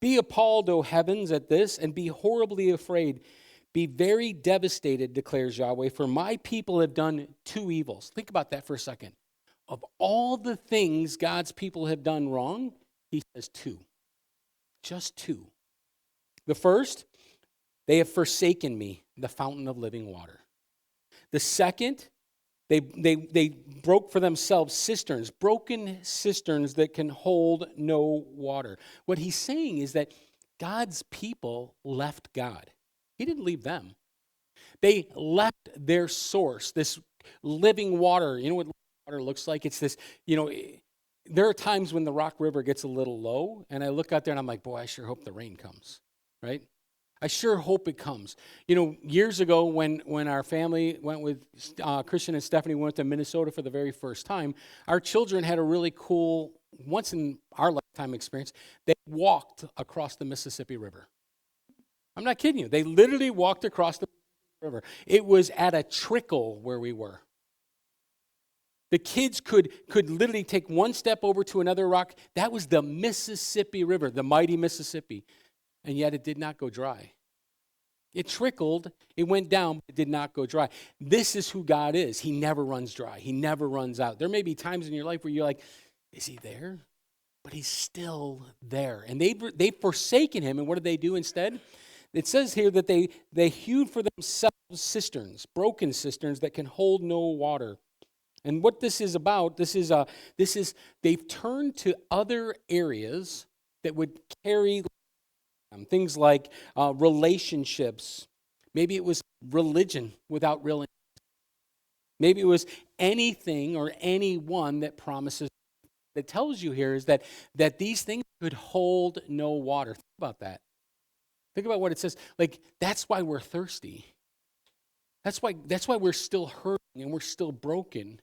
Be appalled, O heavens, at this, and be horribly afraid. Be very devastated, declares Yahweh, for my people have done two evils. Think about that for a second. Of all the things God's people have done wrong, he says two. Just two. The first, they have forsaken me, the fountain of living water. The second, they broke for themselves cisterns, broken cisterns that can hold no water. What he's saying is that God's people left God. He didn't leave them. They left their source, this living water. You know what water looks like? It's this, there are times when the Rock River gets a little low, and I look out there and I'm like, boy, I sure hope the rain comes, right? I sure hope it comes. Years ago when our family went with Christian and Stephanie went to Minnesota for the very first time, our children had a really cool, once in our lifetime experience. They walked across the Mississippi River. I'm not kidding you. They literally walked across the river. It was at a trickle where we were. The kids could literally take one step over to another rock. That was the Mississippi River, the mighty Mississippi. And yet it did not go dry. It trickled, it went down, but it did not go dry. This is who God is. He never runs dry. He never runs out. There may be times in your life where you're like, is he there? But he's still there. And they've forsaken him, and what did they do instead? It says here that they hewed for themselves cisterns, broken cisterns that can hold no water. And what this is about, this is they've turned to other areas that would carry things like relationships. Maybe it was religion without real. Maybe it was anything or anyone that promises. That tells you here is that these things could hold no water. Think about that. Think about what it says. Like, that's why we're thirsty. That's why we're still hurting and we're still broken.